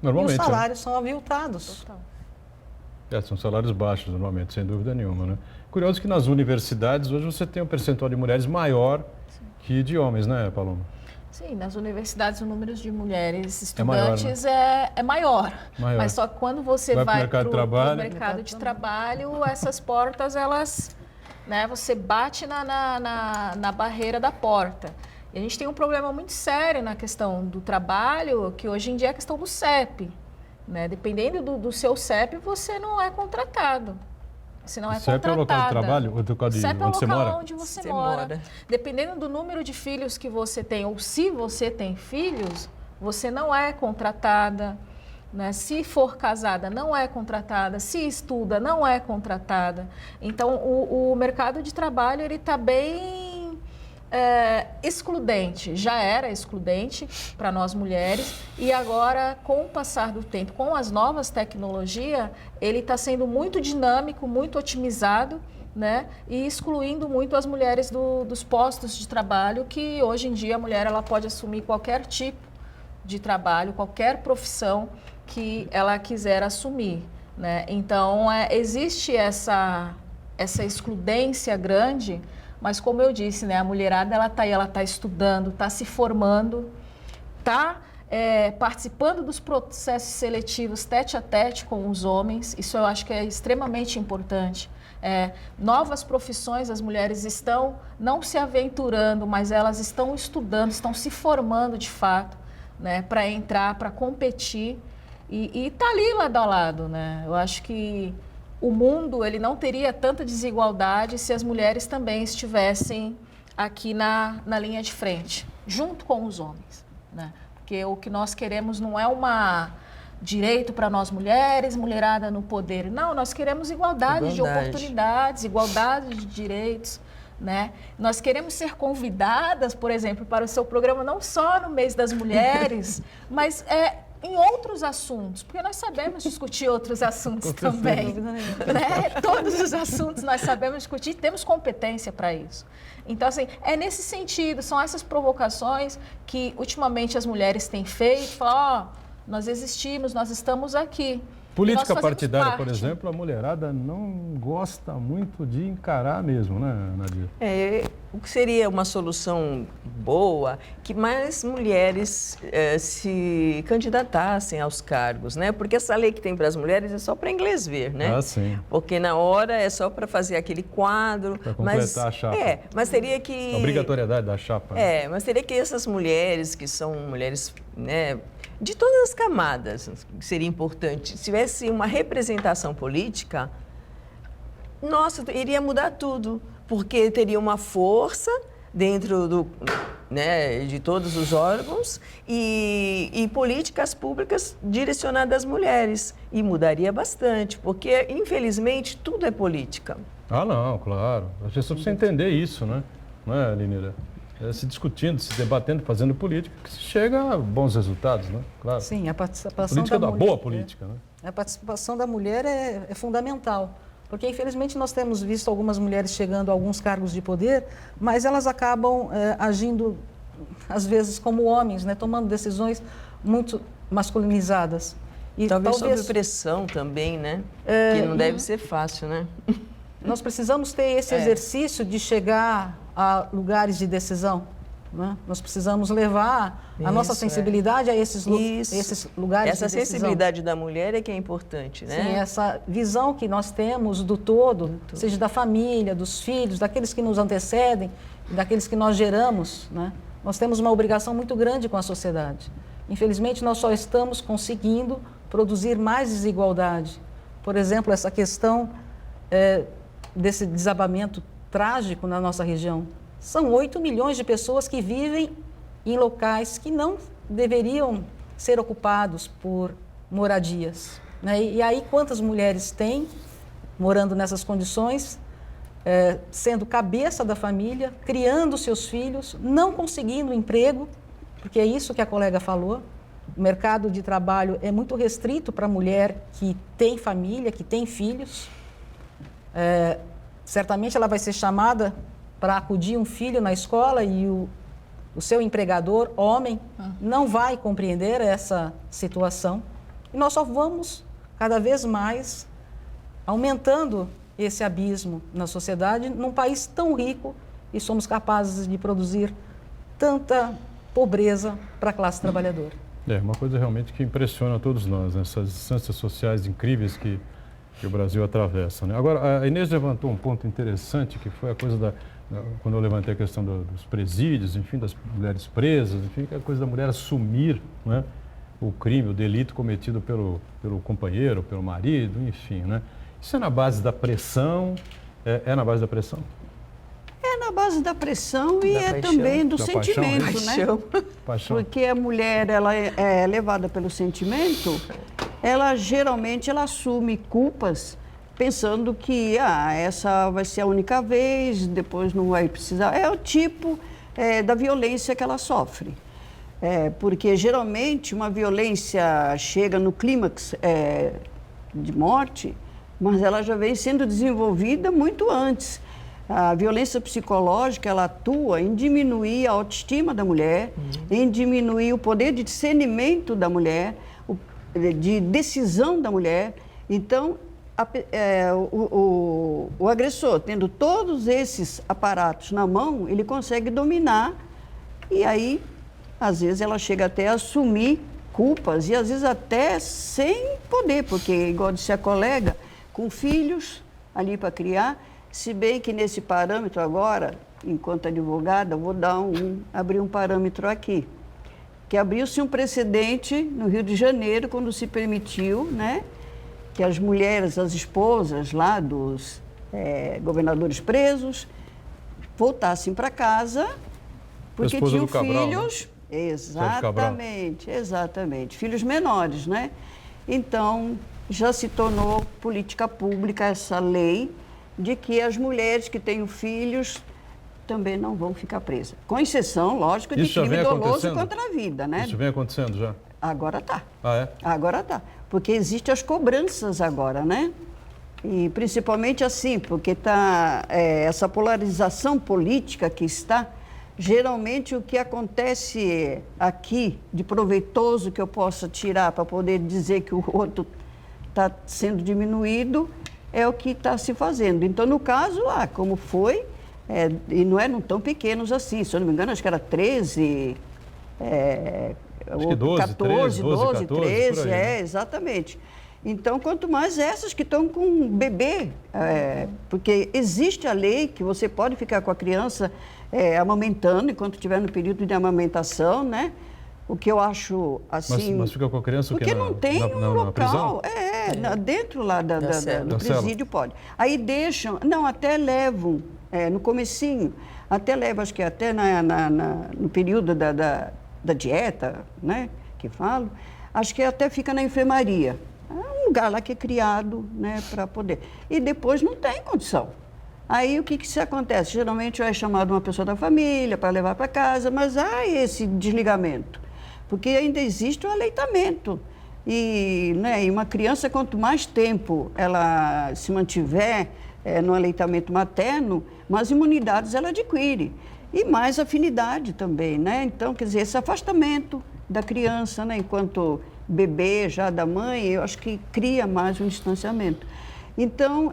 Normalmente. E os salários são aviltados. Total. São salários baixos, normalmente, sem dúvida nenhuma, né? Curioso que nas universidades, hoje você tem um percentual de mulheres maior que de homens, né, Paloma? Sim, nas universidades o número de mulheres maior, estudantes né? é maior. Mas só que quando você vai para o mercado de trabalho, essas portas, elas, né, você bate na barreira da porta. E a gente tem um problema muito sério na questão do trabalho, que hoje em dia é a questão do CEP. Né? Dependendo do seu CEP, você não é contratado. Você não é CEP contratada. é o local de trabalho ou local de CEP é o onde você local mora? onde você mora. Dependendo do número de filhos que você tem, ou se você tem filhos, você não é contratada. Né? Se for casada, não é contratada. Se estuda, não é contratada. Então, o mercado de trabalho ele está bem excludente. Já era excludente para nós mulheres e agora, com o passar do tempo, com as novas tecnologias, ele está sendo muito dinâmico, muito otimizado, né? E excluindo muito as mulheres dos postos de trabalho, que hoje em dia a mulher ela pode assumir qualquer tipo de trabalho, qualquer profissão que ela quiser assumir, né? Então, existe essa excludência grande, mas como eu disse, né, a mulherada ela está aí, ela está estudando, está se formando, está participando dos processos seletivos tete a tete com os homens. Isso eu acho que é extremamente importante. Novas profissões, as mulheres estão não se aventurando, mas elas estão estudando, estão se formando de fato, né, para entrar, para competir e tá ali lado a lado, né? Eu acho que o mundo ele não teria tanta desigualdade se as mulheres também estivessem aqui na linha de frente, junto com os homens, né? Porque o que nós queremos não é uma direito para nós mulheres, mulherada no poder. Não, nós queremos igualdade de oportunidades, igualdade de direitos, né? Nós queremos ser convidadas, por exemplo, para o seu programa não só no mês das mulheres, mas em outros assuntos, porque nós sabemos discutir outros assuntos também, né? Todos os assuntos nós sabemos discutir, temos competência para isso. Então, assim, é nesse sentido, são essas provocações que ultimamente as mulheres têm feito, falar, nós existimos, nós estamos aqui. Política partidária, por exemplo, a mulherada não gosta muito de encarar mesmo, né, Nadia? O que seria uma solução boa, que mais mulheres se candidatassem aos cargos, né? Porque essa lei que tem para as mulheres é só para inglês ver, né? Ah, sim. Porque na hora é só para fazer aquele quadro. Para completar a chapa. Mas teria que... A obrigatoriedade da chapa. Mas teria que essas mulheres, que são mulheres, né, de todas as camadas, seria importante, se tivesse uma representação política, nossa, iria mudar tudo, porque teria uma força dentro de todos os órgãos e políticas públicas direcionadas às mulheres, e mudaria bastante, porque, infelizmente, tudo é política. Ah, não, claro. A gente só precisa entender isso, né? Não é, Linira? Se discutindo, se debatendo, fazendo política, que se chega a bons resultados, né? Claro. Sim, a participação política da mulher, boa política, né? A participação da mulher é fundamental, porque infelizmente nós temos visto algumas mulheres chegando a alguns cargos de poder, mas elas acabam agindo, às vezes, como homens, né? Tomando decisões muito masculinizadas. E talvez sob pressão também, né? Que não deve ser fácil, né? Nós precisamos ter esse exercício de chegar a lugares de decisão, né? Nós precisamos levar a nossa sensibilidade a esses lugares de decisão. Essa sensibilidade da mulher é que é importante, né? Sim, essa visão que nós temos do todo, seja da família, dos filhos, daqueles que nos antecedem, daqueles que nós geramos, né? Nós temos uma obrigação muito grande com a sociedade. Infelizmente, nós só estamos conseguindo produzir mais desigualdade. Por exemplo, essa questão desse desabamento trágico na nossa região. São 8 milhões de pessoas que vivem em locais que não deveriam ser ocupados por moradias, né? E aí quantas mulheres têm morando nessas condições, sendo cabeça da família, criando seus filhos, não conseguindo emprego, porque é isso que a colega falou. O mercado de trabalho é muito restrito para a mulher que tem família, que tem filhos. Certamente ela vai ser chamada para acudir um filho na escola e o seu empregador, homem, não vai compreender essa situação. E nós só vamos cada vez mais aumentando esse abismo na sociedade, num país tão rico, e somos capazes de produzir tanta pobreza para a classe trabalhadora. Uma coisa realmente que impressiona todos nós, né? Essas instâncias sociais incríveis que que o Brasil atravessa, né? Agora, a Inês levantou um ponto interessante, que foi a coisa quando eu levantei a questão dos presídios, enfim, das mulheres presas, enfim, que é a coisa da mulher assumir, né, o crime, o delito cometido pelo companheiro, pelo marido, enfim, né? Isso é na base da pressão? É na base da pressão? É na base da pressão e Da paixão. também do Da sentimento, paixão. né? Paixão. Porque a mulher, ela é levada pelo sentimento, ela geralmente ela assume culpas pensando que essa vai ser a única vez, depois não vai precisar. É o tipo da violência que ela sofre. Porque geralmente uma violência chega no clímax de morte, mas ela já vem sendo desenvolvida muito antes. A violência psicológica, ela atua em diminuir a autoestima da mulher, em diminuir o poder de discernimento da mulher, de decisão da mulher. Então, o agressor, tendo todos esses aparatos na mão, ele consegue dominar e aí, às vezes, ela chega até a assumir culpas e, às vezes, até sem poder, porque, igual disse a colega, com filhos ali para criar, se bem que nesse parâmetro agora, enquanto advogada, vou abrir um parâmetro aqui, que abriu-se um precedente no Rio de Janeiro, quando se permitiu, né, que as mulheres, as esposas lá dos governadores presos, voltassem para casa, porque tinham filhos... Né? Exatamente. Filhos menores, né? Então, já se tornou política pública essa lei de que as mulheres que têm filhos também não vão ficar presas. Com exceção, lógico, de crime doloso contra a vida, né? Isso vem acontecendo já? Agora está. É? Agora está. Porque existem as cobranças agora, né? E principalmente assim, porque está essa polarização política que está. Geralmente o que acontece aqui de proveitoso que eu possa tirar para poder dizer que o outro está sendo diminuído é o que está se fazendo. Então, no caso lá, como foi, e não eram tão pequenos assim, se eu não me engano, acho que era 13, acho que 12, 14, 12, 13, por aí, né? Exatamente. Então, quanto mais essas que estão com um bebê, porque existe a lei que você pode ficar com a criança amamentando enquanto estiver no período de amamentação, né? O que eu acho assim... Mas fica com a criança o quê? Porque não tem um local. Dentro lá do presídio pode. Aí deixam... Não, até levam, no comecinho, até levam, acho que até no período da dieta, né? Que falo, acho que até fica na enfermaria. É um lugar lá que é criado, né? Para poder... E depois não tem condição. Aí o que se acontece? Geralmente é chamado uma pessoa da família para levar para casa, mas há esse desligamento, porque ainda existe o aleitamento. E uma criança, quanto mais tempo ela se mantiver no aleitamento materno, mais imunidades ela adquire. E mais afinidade também, né? Então, quer dizer, esse afastamento da criança, né? Enquanto bebê já da mãe, eu acho que cria mais um distanciamento. Então,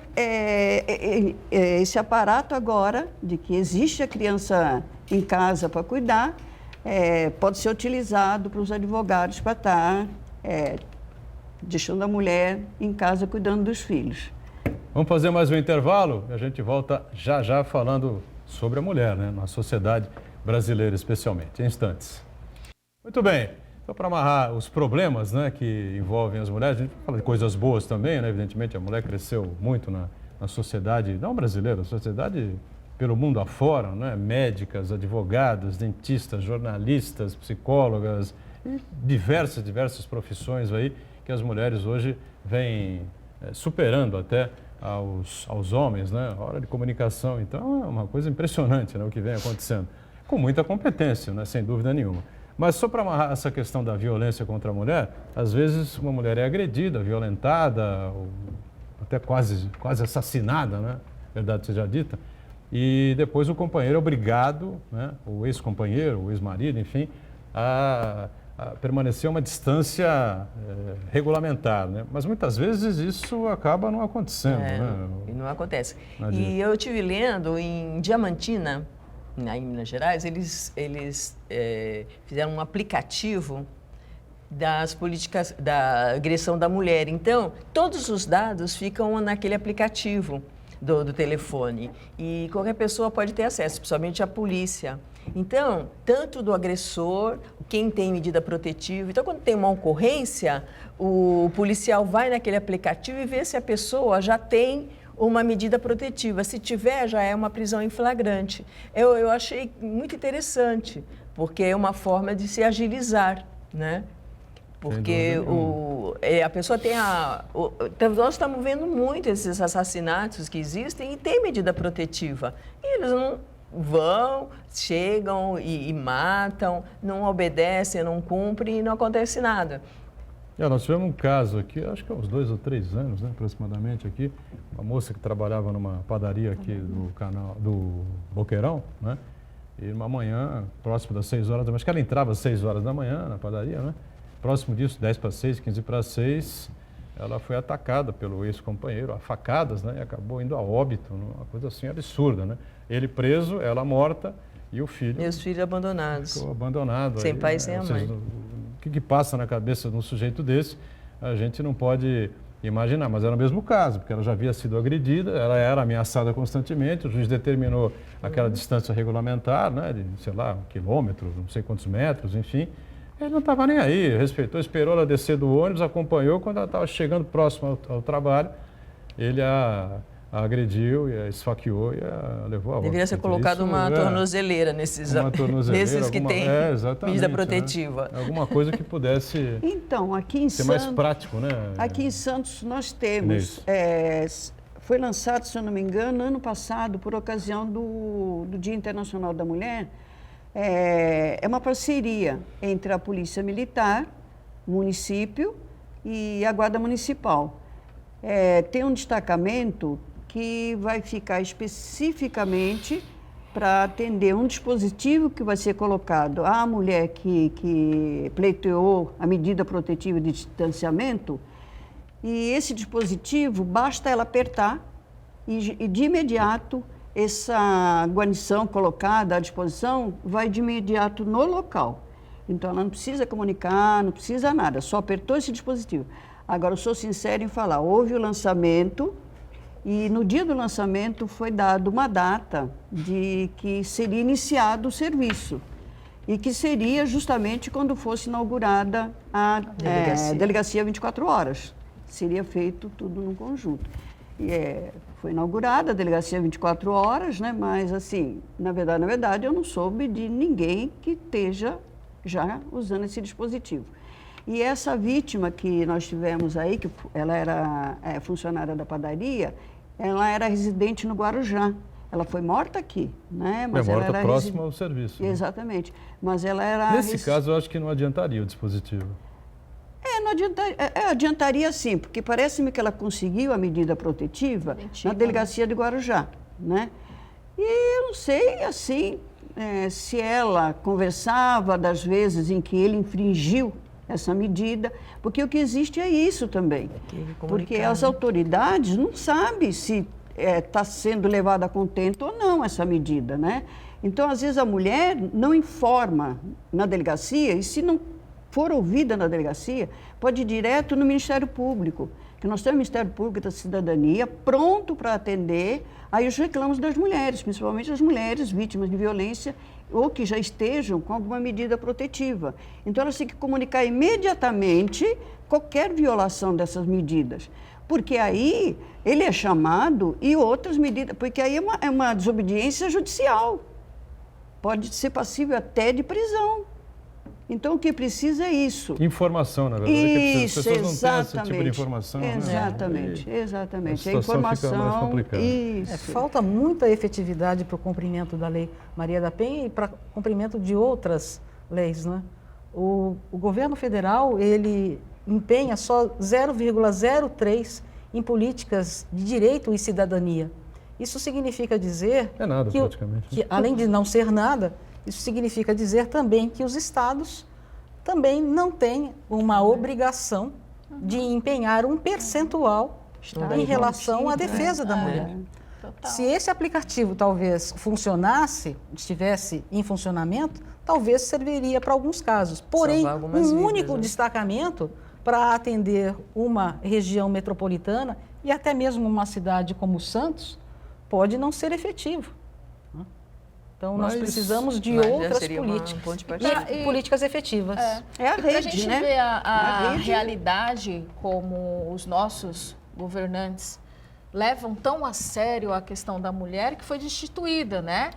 esse aparato agora, de que existe a criança em casa para cuidar, pode ser utilizado para os advogados para estar deixando a mulher em casa cuidando dos filhos. Vamos fazer mais um intervalo e a gente volta já falando sobre a mulher, né? Na sociedade brasileira especialmente, em instantes. Muito bem. Então, para amarrar os problemas, né, que envolvem as mulheres, a gente fala de coisas boas também, né? Evidentemente, a mulher cresceu muito na sociedade, não brasileira, a sociedade pelo mundo afora, né? Médicas, advogadas, dentistas, jornalistas, psicólogas e diversas profissões aí que as mulheres hoje vêm superando até aos homens, né? A hora de comunicação, então, é uma coisa impressionante, né, o que vem acontecendo, com muita competência, né, sem dúvida nenhuma. Mas só para amarrar essa questão da violência contra a mulher, às vezes uma mulher é agredida, violentada, ou até quase assassinada, né? Verdade seja dita, e depois o companheiro é obrigado, né? O ex-companheiro, o ex-marido, enfim, a permanecer a uma distância regulamentar, né? Mas muitas vezes isso acaba não acontecendo, né? E não acontece. E eu estive lendo em Diamantina, em Minas Gerais, eles fizeram um aplicativo das políticas da agressão da mulher. Então, todos os dados ficam naquele aplicativo do telefone e qualquer pessoa pode ter acesso, principalmente a polícia. Então, tanto do agressor, quem tem medida protetiva. Então, quando tem uma ocorrência, o policial vai naquele aplicativo e vê se a pessoa já tem uma medida protetiva. Se tiver, já é uma prisão em flagrante. Eu achei muito interessante, porque é uma forma de se agilizar, né? Porque a pessoa tem nós estamos vendo muito esses assassinatos que existem e tem medida protetiva. E eles não vão, chegam e matam, não obedecem, não cumprem e não acontece nada. Nós tivemos um caso aqui, acho que há uns 2 ou 3 anos, né, aproximadamente aqui, uma moça que trabalhava numa padaria aqui do Boqueirão, né, e uma manhã, próximo das 6 horas da manhã, acho que ela entrava às 6 horas da manhã na padaria, né, próximo disso, 10 para 6, 15 para 6, ela foi atacada pelo ex-companheiro, a facadas, né, e acabou indo a óbito, uma coisa assim absurda, né, ele preso, ela morta e o filho... E os filhos abandonados. Ficou abandonado. Sem aí, pai e né, sem a ou seja, mãe. O que passa na cabeça de um sujeito desse, a gente não pode imaginar, mas era o mesmo caso, porque ela já havia sido agredida, ela era ameaçada constantemente, o juiz determinou aquela distância regulamentar, né, de, sei lá, 1 quilômetro, não sei quantos metros, enfim. Ele não estava nem aí, respeitou, esperou ela descer do ônibus, acompanhou, quando ela estava chegando próximo ao trabalho, ele a agrediu, e a esfaqueou e a levou a óbito. Deveria ser colocado uma tornozeleira nesses que têm medida protetiva. Né? Alguma coisa que pudesse então, aqui em ser Santos, mais prático, né? Aqui em Santos nós temos, foi lançado, se eu não me engano, ano passado, por ocasião do Dia Internacional da Mulher, é uma parceria entre a Polícia Militar, município e a Guarda Municipal. Tem um destacamento que vai ficar especificamente para atender um dispositivo que vai ser colocado à mulher que pleiteou a medida protetiva de distanciamento, e esse dispositivo, basta ela apertar e de imediato essa guarnição colocada à disposição vai de imediato no local. Então ela não precisa comunicar, não precisa nada, só apertou esse dispositivo. Agora, eu sou sincera em falar, houve o lançamento e no dia do lançamento foi dada uma data de que seria iniciado o serviço e que seria justamente quando fosse inaugurada a delegacia 24 horas. Seria feito tudo num conjunto. Foi inaugurada a delegacia 24 horas, né? Mas assim, na verdade, eu não soube de ninguém que esteja já usando esse dispositivo. E essa vítima que nós tivemos aí, que ela era funcionária da padaria, ela era residente no Guarujá. Ela foi morta aqui, né? Mas morta ela era próxima ao serviço. Né? Exatamente. Mas ela era... Nesse caso, eu acho que não adiantaria o dispositivo. Não adiantaria, adiantaria sim, porque parece-me que ela conseguiu a medida protetiva na delegacia de Guarujá, né? E eu não sei, assim, se ela conversava das vezes em que ele infringiu essa medida, porque o que existe é isso também. Porque as autoridades não sabem se está sendo levada a contento ou não essa medida, né? Então, às vezes, a mulher não informa na delegacia, e se não for ouvida na delegacia, pode ir direto no Ministério Público, que nós temos o Ministério Público da Cidadania pronto para atender aí os reclamos das mulheres, principalmente as mulheres vítimas de violência ou que já estejam com alguma medida protetiva. Então, elas têm que comunicar imediatamente qualquer violação dessas medidas, porque aí ele é chamado e outras medidas, porque aí é uma desobediência judicial, pode ser passível até de prisão. Então, o que precisa é isso. Informação, na verdade. Isso, as pessoas não têm exatamente. esse tipo de informação. Exatamente, né? exatamente. A informação fica mais complicada. Isso. Falta muita efetividade para o cumprimento da Lei Maria da Penha e para o cumprimento de outras leis, né? O governo federal, ele empenha só 0,03 em políticas de direito e cidadania. Isso significa dizer... É nada, praticamente. Que, além de não ser nada, isso significa dizer também que os estados também não têm uma obrigação de empenhar um percentual em relação à defesa da mulher. Total. Se esse aplicativo talvez funcionasse, estivesse em funcionamento, talvez serviria para alguns casos. Porém, Salvar algumas um vidas, único né? destacamento para atender uma região metropolitana e até mesmo uma cidade como Santos pode não ser efetivo. Então, nós precisamos de Mas já outras seria um políticas. ponto de partida. E políticas efetivas. É a E para a rede, gente né? ver a A rede- realidade como os nossos governantes levam tão a sério a questão da mulher, que foi destituída, né?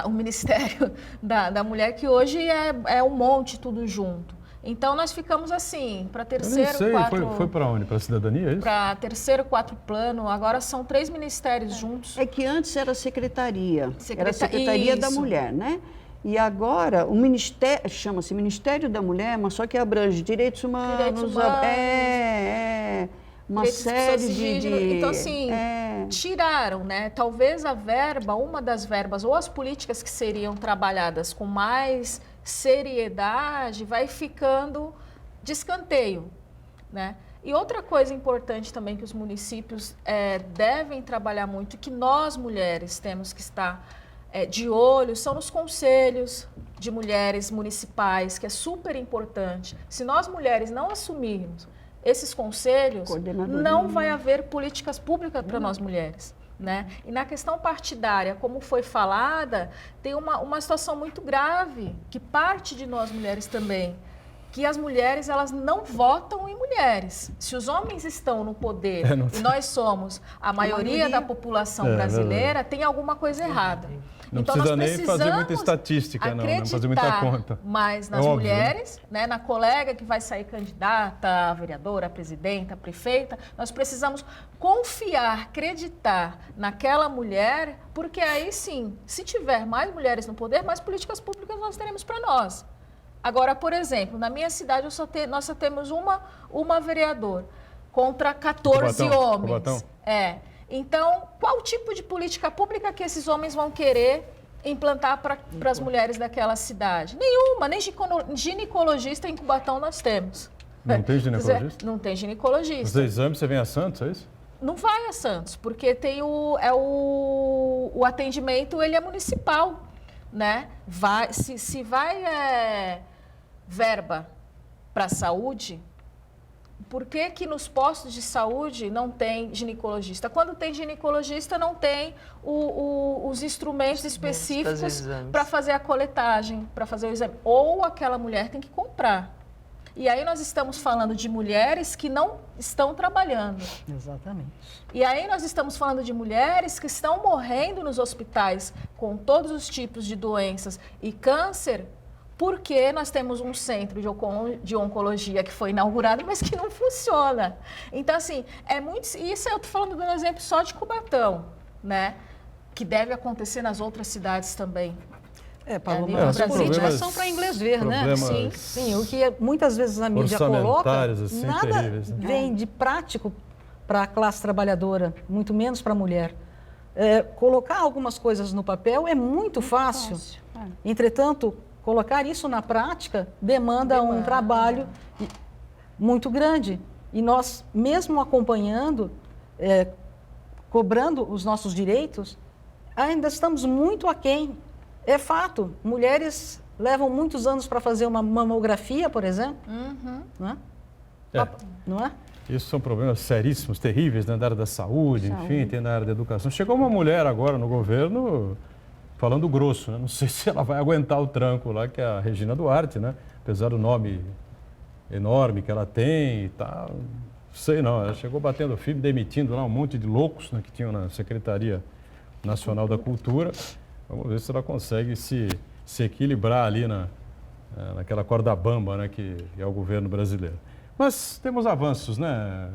O Ministério da Mulher, que hoje é um monte tudo junto. Então, nós ficamos assim, para Eu nem terceiro, sei, quarto... foi para onde? Para a cidadania, é isso? Para terceiro, quarto plano, agora são 3 ministérios juntos. É que antes era secretaria, era a Secreta- Secretaria da Isso. Mulher, né? E agora o Ministério, chama-se Ministério da Mulher, mas só que abrange direitos humanos, Direitos humanos, uma direitos de série pessoas de... indígenas. Então, assim, tiraram, né? Talvez a verba, uma das verbas, ou as políticas que seriam trabalhadas com mais seriedade, vai ficando de escanteio, né? E outra coisa importante também que os municípios devem trabalhar muito, e que nós mulheres temos que estar de olho, são nos conselhos de mulheres municipais, que é super importante. Se nós mulheres não assumirmos esses conselhos, Coordenadoria. não vai haver políticas públicas para nós mulheres. Né? E na questão partidária, como foi falada, tem uma situação muito grave, que parte de nós mulheres também, que as mulheres elas não votam em mulheres. Se os homens estão no poder e nós somos a maioria da população brasileira, tem alguma coisa errada. Não então, precisa nós nem fazer muita precisamos estatística, não fazer muita acreditar conta. mais nas É óbvio, mulheres, né? Na colega que vai sair candidata, a vereadora, a presidenta, a prefeita. Nós precisamos confiar, acreditar naquela mulher, porque aí sim, se tiver mais mulheres no poder, mais políticas públicas nós teremos para nós. Agora, por exemplo, na minha cidade nós só temos uma vereadora contra 14 homens. Cubatão. Então, qual tipo de política pública que esses homens vão querer implantar para as mulheres daquela cidade? Nenhuma, nem ginecologista em Cubatão nós temos. Não tem ginecologista? Não tem ginecologista. Os exames, você vem a Santos, é isso? Não vai a Santos, porque tem o atendimento, ele é municipal, né? Se vai verba para a saúde, por que nos postos de saúde não tem ginecologista? Quando tem ginecologista, não tem os instrumentos específicos para fazer a coletagem, para fazer o exame. Ou aquela mulher tem que comprar. E aí nós estamos falando de mulheres que não estão trabalhando. Exatamente. E aí nós estamos falando de mulheres que estão morrendo nos hospitais com todos os tipos de doenças e câncer, porque nós temos um centro de oncologia que foi inaugurado, mas que não funciona. Então, assim, isso eu estou falando de um exemplo só de Cubatão, né? Que deve acontecer nas outras cidades também. Paloma, nível as brasileiro. políticas são para inglês ver, né? Sim, o que muitas vezes a mídia coloca, assim, nada terríveis, né? vem de prático para a classe trabalhadora, muito menos para a mulher. Colocar algumas coisas no papel é muito fácil. Entretanto, colocar isso na prática demanda um trabalho muito grande. E nós, mesmo acompanhando, cobrando os nossos direitos, ainda estamos muito aquém. É fato, mulheres levam muitos anos para fazer uma mamografia, por exemplo. Não é? Não é? Isso são problemas seríssimos, terríveis, né, da área da saúde, enfim, tem na área da educação. Chegou uma mulher agora no governo falando grosso, né? Não sei se ela vai aguentar o tranco lá, que é a Regina Duarte, né? Apesar do nome enorme que ela tem e tal, não sei não. Ela chegou batendo firme, demitindo lá um monte de loucos, né, que tinham na Secretaria Nacional da Cultura. Vamos ver se ela consegue se equilibrar ali naquela corda bamba, né, que é o governo brasileiro. Mas temos avanços, né,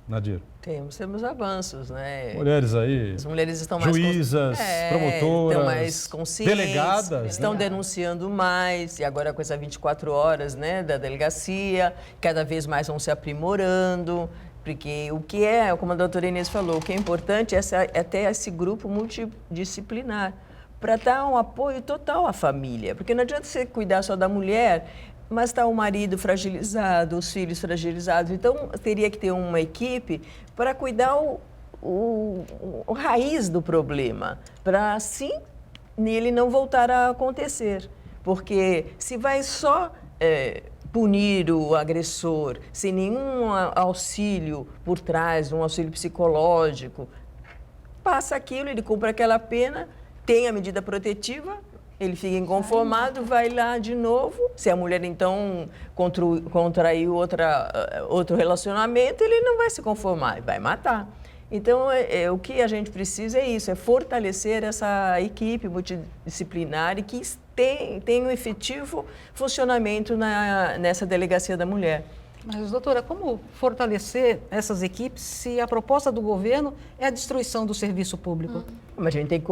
Nadir? Temos avanços, né? Mulheres aí, as mulheres estão mais juízas, promotoras, estão mais conscientes, delegadas, estão denunciando mais, e agora com essa 24 horas, né, da delegacia, cada vez mais vão se aprimorando, porque o que como a doutora Inês falou, o que é importante é ter esse grupo multidisciplinar, para dar um apoio total à família, porque não adianta você cuidar só da mulher, mas está o marido fragilizado, os filhos fragilizados, então teria que ter uma equipe para cuidar o raiz do problema, para assim nele não voltar a acontecer. Porque se vai só punir o agressor sem nenhum auxílio por trás, um auxílio psicológico, passa aquilo, ele cumpre aquela pena, tem a medida protetiva, ele fica inconformado, vai lá de novo. Se a mulher, então, contraiu outro relacionamento, ele não vai se conformar, vai matar. Então, o que a gente precisa é isso, é fortalecer essa equipe multidisciplinar e que tem um efetivo funcionamento nessa delegacia da mulher. Mas, doutora, como fortalecer essas equipes se a proposta do governo é a destruição do serviço público? Mas a gente tem que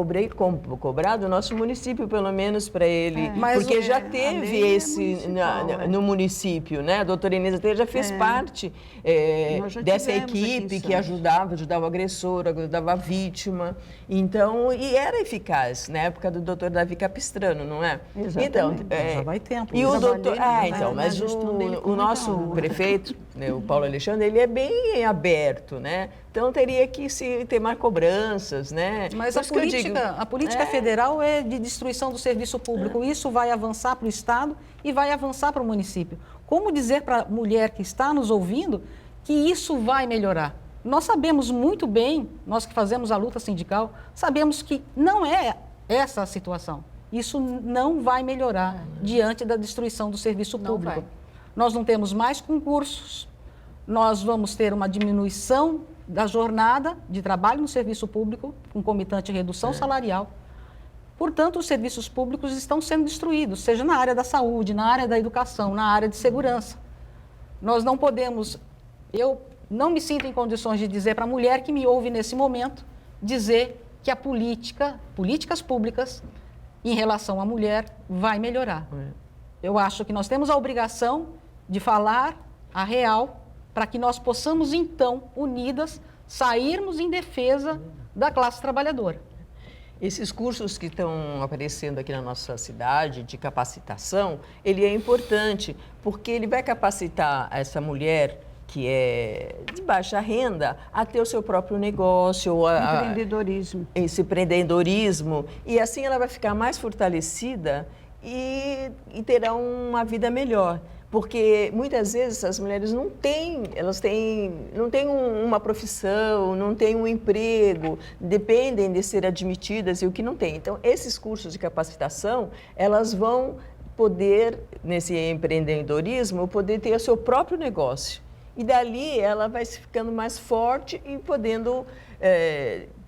cobrar do nosso município, pelo menos, para ele. Porque já teve esse no município, né? A doutora Inês até já fez parte dessa equipe que ajudava o agressor, ajudava a vítima. Então, e era eficaz, na época do doutor Davi Capistrano, não é? Exatamente. Então, já vai tempo. E o doutor... mas o nosso prefeito, né, o Paulo Alexandre, ele é bem aberto, né? Então, teria que ter mais cobranças, né? Mas a política federal é de destruição do serviço público. Isso vai avançar para o Estado e vai avançar para o município. Como dizer para a mulher que está nos ouvindo que isso vai melhorar? Nós sabemos muito bem, nós que fazemos a luta sindical, sabemos que não é essa a situação. Isso não vai melhorar diante da destruição do serviço público. Nós não temos mais concursos, nós vamos ter uma diminuição da jornada de trabalho no serviço público, concomitante redução salarial. Portanto, os serviços públicos estão sendo destruídos, seja na área da saúde, na área da educação, na área de segurança. Nós não podemos, eu não me sinto em condições de dizer para a mulher que me ouve nesse momento, dizer que a políticas públicas em relação à mulher vai melhorar. Eu acho que nós temos a obrigação de falar a real para que nós possamos, então, unidas, sairmos em defesa da classe trabalhadora. Esses cursos que estão aparecendo aqui na nossa cidade, de capacitação, ele é importante, porque ele vai capacitar essa mulher que é de baixa renda a ter o seu próprio negócio. Empreendedorismo. Esse empreendedorismo. E assim ela vai ficar mais fortalecida e terá uma vida melhor. Porque muitas vezes as mulheres não têm uma profissão, não têm um emprego, dependem de ser admitidas e o que não tem. Então, esses cursos de capacitação, elas vão poder, nesse empreendedorismo, poder ter o seu próprio negócio. E dali ela vai ficando mais forte e podendo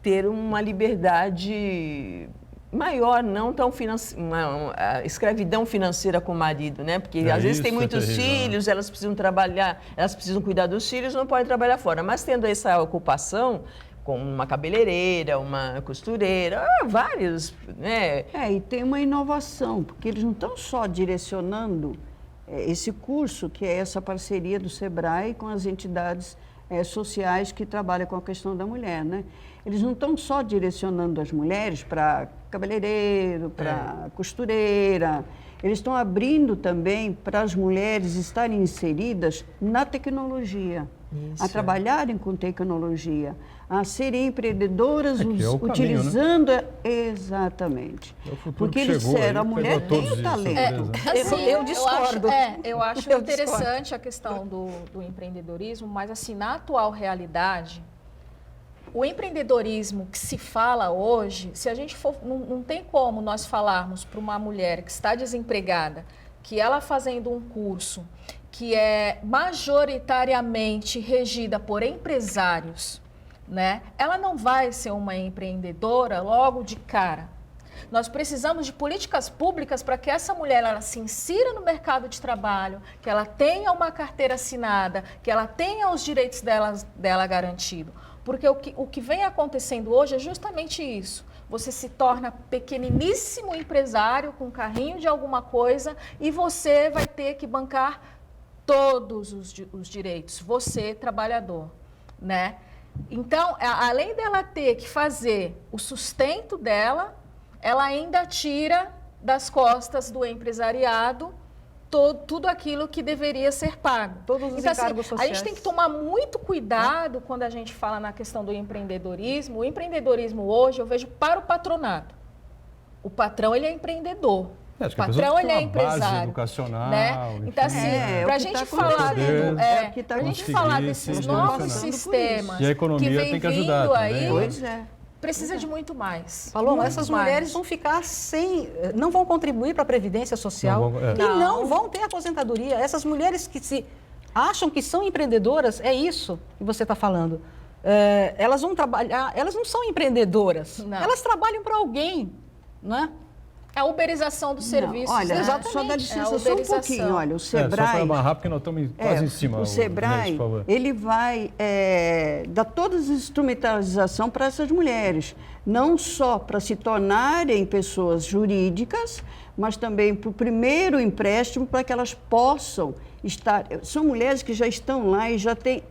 ter uma liberdade maior, não tão uma escravidão financeira com o marido, né? Porque às vezes tem muitos filhos, elas precisam trabalhar, elas precisam cuidar dos filhos, não podem trabalhar fora. Mas tendo essa ocupação, como uma cabeleireira, uma costureira, vários, né? E tem uma inovação, porque eles não estão só direcionando esse curso, que é essa parceria do SEBRAE com as entidades sociais que trabalham com a questão da mulher, né? Eles não estão só direcionando as mulheres para cabeleireiro, para costureira, eles estão abrindo também para as mulheres estarem inseridas na tecnologia, a trabalharem com tecnologia, a serem empreendedoras utilizando... Caminho, né? Exatamente. É o futuro porque que eles chegou disseram, aí, a mulher tem o talento. Eu discordo. Eu acho interessante a questão do empreendedorismo, mas assim, na atual realidade, o empreendedorismo que se fala hoje, se a gente for, não tem como nós falarmos para uma mulher que está desempregada, que ela fazendo um curso que é majoritariamente regida por empresários, né? Ela não vai ser uma empreendedora logo de cara. Nós precisamos de políticas públicas para que essa mulher ela se insira no mercado de trabalho, que ela tenha uma carteira assinada, que ela tenha os direitos dela garantidos. Porque o que vem acontecendo hoje é justamente isso. Você se torna pequeniníssimo empresário com carrinho de alguma coisa e você vai ter que bancar todos os direitos, você, trabalhador, né? Então, além dela ter que fazer o sustento dela, ela ainda tira das costas do empresariado tudo aquilo que deveria ser pago. Todos os Então, assim, encargos a sociais. gente tem que tomar muito cuidado quando a gente fala na questão do empreendedorismo. O empreendedorismo hoje, eu vejo para o patronato. O patrão, ele é empreendedor. Acho O que a pessoa patrão, tem ele é uma base empresário. educacional, Né? enfim. Então, assim, É, para a o que gente tá falar, acontecendo. É o que tá pra gente conseguir falar se desses direcionar. novos sistemas E a economia que vem tem que ajudar vindo também, aí, né? Pois é. precisa de muito mais. Paloma, Muito essas mais. mulheres vão ficar não vão contribuir para a Previdência Social Não vão, e não vão ter aposentadoria. Essas mulheres que se acham que são empreendedoras, é isso que você está falando. Elas vão trabalhar, elas não são empreendedoras, Não. elas trabalham para alguém, né? É a uberização dos serviços. Olha, né? só dá É a licença só um uberização. pouquinho. Olha, o Só para Sebrae... amarrar, porque nós estamos quase em cima. O Sebrae, Inês, por favor. ele vai dar toda a instrumentalização para essas mulheres, não só para se tornarem pessoas jurídicas, mas também para o primeiro empréstimo, para que elas possam estar... São mulheres que já estão lá e já têm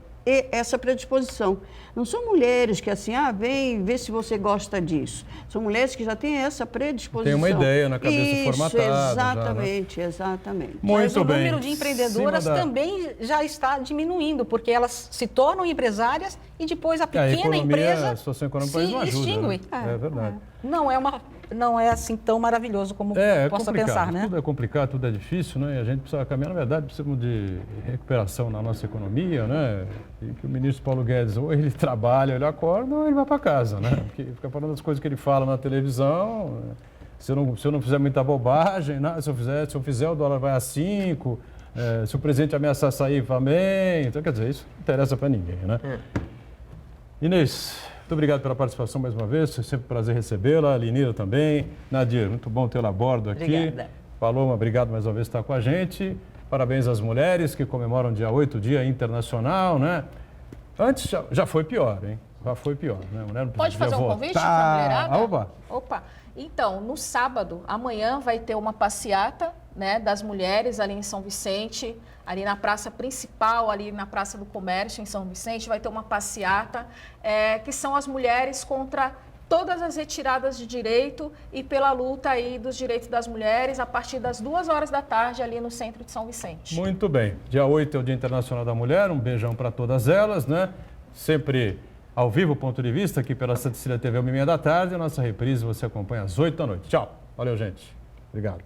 essa predisposição. Não são mulheres que assim, vem ver se você gosta disso. São mulheres que já têm essa predisposição. Tem uma ideia na cabeça Isso, formatada. exatamente, exatamente. Mas Muito o bem. número de empreendedoras Cima da- também já está diminuindo, porque elas se tornam empresárias e depois a A pequena economia, empresa a situação econômica do país se não ajuda. extingue. Né? É verdade. Não é assim tão maravilhoso como É possa complicado, pensar, né? tudo é complicado, tudo é difícil, né? E a gente precisa caminhar, na verdade, precisamos de recuperação na nossa economia, né? E que o ministro Paulo Guedes, ou ele trabalha, ele acorda, ou ele vai para casa, né? Porque fica falando das coisas que ele fala na televisão, né? Se eu não fizer muita bobagem, né? Se eu fizer, o dólar vai a 5, se o presidente ameaçar sair, também. Então, quer dizer, isso não interessa para ninguém, né? Inês, muito obrigado pela participação mais uma vez, é sempre um prazer recebê-la, a Linira também. Nadir, muito bom tê-la a bordo aqui. Obrigada. Paloma, obrigado mais uma vez por estar com a gente. Parabéns às mulheres que comemoram dia 8, Dia Internacional, né? Antes já foi pior, hein? Já foi pior, né? A mulher não Pode podia fazer um votar. convite para a mulherada? Opa! Opa! Então, no sábado, amanhã vai ter uma passeata, né, das mulheres ali em São Vicente, ali na praça principal, ali na Praça do Comércio em São Vicente, vai ter uma passeata, que são as mulheres contra todas as retiradas de direito e pela luta aí dos direitos das mulheres a partir das 2h da tarde ali no centro de São Vicente. Muito bem. Dia 8 é o Dia Internacional da Mulher, um beijão para todas elas, né? Sempre ao vivo, ponto de vista, aqui pela Santa Cecília TV, 1h30 da tarde. A nossa reprise você acompanha às 8 da noite. Tchau. Valeu, gente. Obrigado.